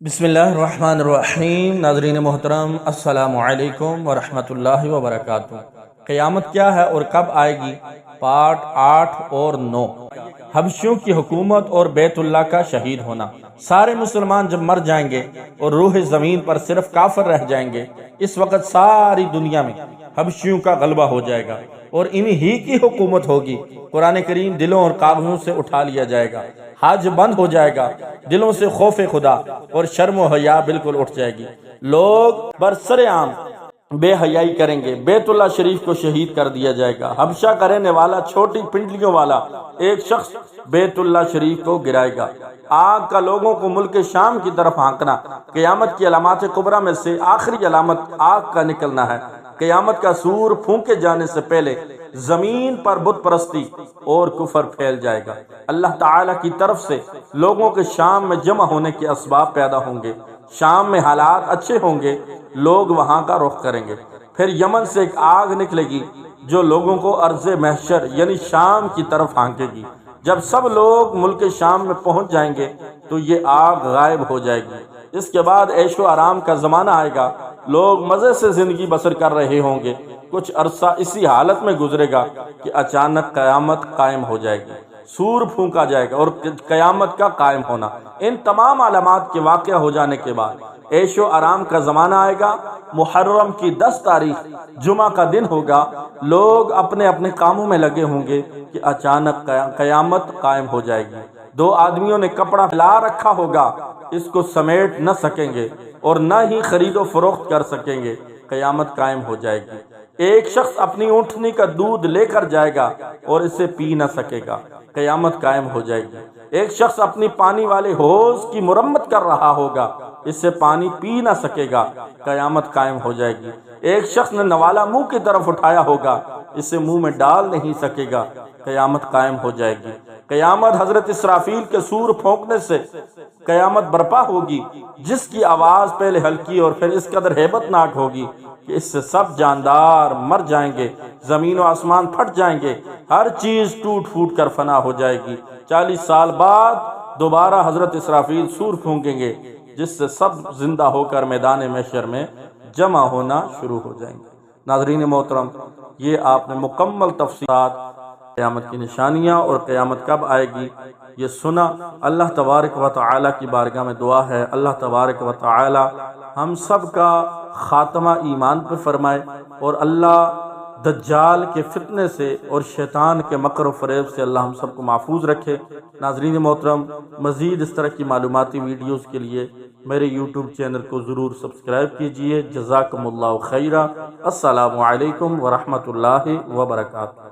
बिस्मिल्लाहिर्रहमानिर्रहीम। नाज़रीन मोहतरम, अस्सलामु अलैकुम वरहमतुल्लाहि वबरकातुह। क़यामत क्या है और कब आएगी, पार्ट 8 और 9। हबशियों की हुकूमत और बैतुल्लाह का शहीद होना। सारे मुसलमान जब मर जाएंगे और रूह ज़मीन पर सिर्फ काफिर रह जाएंगे, इस वक्त सारी दुनिया में हबशियों का गलबा हो जाएगा और इन्हीं ही की हुकूमत होगी। कुरान करीम दिलों और कागजों से उठा लिया जाएगा, हज बंद हो जाएगा, दिलों से खौफ खुदा और शर्म व हया बिल्कुल उठ जाएगी। लोग बरसरेआम बेहयाई करेंगे, बैतुल्लाह शरीफ को शहीद कर दिया जाएगा। हबशा का रहने वाला छोटी पिंडलियों वाला एक शख्स बैतुल्लाह शरीफ को गिराएगा। आग का लोगों को मुल्क शाम की तरफ हाँकना। क़यामत की अलामात कुबरा में से आखिरी अलामत आग का निकलना है। क़यामत का सूर फूंके जाने से पहले जमीन पर बुत परस्ती और कुफर फैल जाएगा। अल्लाह ताला की तरफ से लोगों के शाम में जमा होने के असबाब पैदा होंगे। शाम में हालात अच्छे होंगे, लोग वहां का रुख करेंगे। फिर यमन से एक आग निकलेगी जो लोगों को अर्ज़े महशर यानी शाम की तरफ हाँकेगी। जब सब लोग मुल्क शाम में पहुंच जाएंगे तो ये आग गायब हो जाएगी। इसके बाद ऐशो आराम का जमाना आएगा, लोग मजे से जिंदगी बसर कर रहे होंगे। कुछ अरसा इसी हालत में गुजरेगा कि अचानक कयामत कायम हो जाएगी, सूर फूंका जाएगा और कयामत का कायम होना। इन तमाम अलामात के वाक़या हो जाने के बाद ऐशो आराम का जमाना आएगा। मुहर्रम की 10 तारीख जुमा का दिन होगा। लोग अपने अपने कामों में लगे होंगे कि अचानक कयामत कायम हो जाएगी। दो आदमियों ने कपड़ा फैला रखा होगा, इसको समेट न सकेंगे और न ही खरीदो फरोख्त कर सकेंगे। कयामत कायम हो जाएगी। एक शख्स अपनी ऊँटनी का दूध लेकर जाएगा और इसे पी न सकेगा। कयामत कायम हो जाएगी। एक शख्स अपनी पानी वाले हौज की मुरम्मत कर रहा होगा, इससे पानी पी न सकेगा। कयामत कायम हो जाएगी। एक शख्स ने नवाला मुंह की तरफ उठाया होगा, इसे मुंह में डाल नहीं सकेगा। कयामत कायम हो जाएगी। कयामत हजरत इसराफील के सूर फूंकने से कयामत बर्पा होगी, जिसकी आवाज पहले हल्की और फिर इस कदर हैबतनाक होगी कि इससे सब जानदार मर जाएंगे, जमीन और आसमान फट जाएंगे, हर चीज टूट फूट कर फना हो जाएगी। 40 साल बाद दोबारा हजरत इसराफील सूर फूंकेंगे, जिससे सब जिंदा होकर मैदान महशर में जमा होना शुरू हो जाएंगे। नाज़रीन मोहतरम, ये आपने मुकम्मल तफसीलात क़यामत की निशानियाँ और क़यामत कब आएगी ये सुना। अल्लाह तबारक व तआला की बारगाह में दुआ है, अल्लाह तबारक व तआला हम सब का खात्मा ईमान पर फरमाए और अल्लाह दज्जाल के फितने से और शैतान के मकर व फरेब से अल्लाह हम सबको महफूज रखे। नाज़रीन मोहतरम, मज़ीद इस तरह की मालूमाती वीडियोज़ के लिए मेरे यूट्यूब चैनल को ज़रूर सब्सक्राइब कीजिए। जज़ाकुमुल्लाहु खैरा। अस्सलामु अलैकुम व रहमतुल्लाहि व बरकातुहू।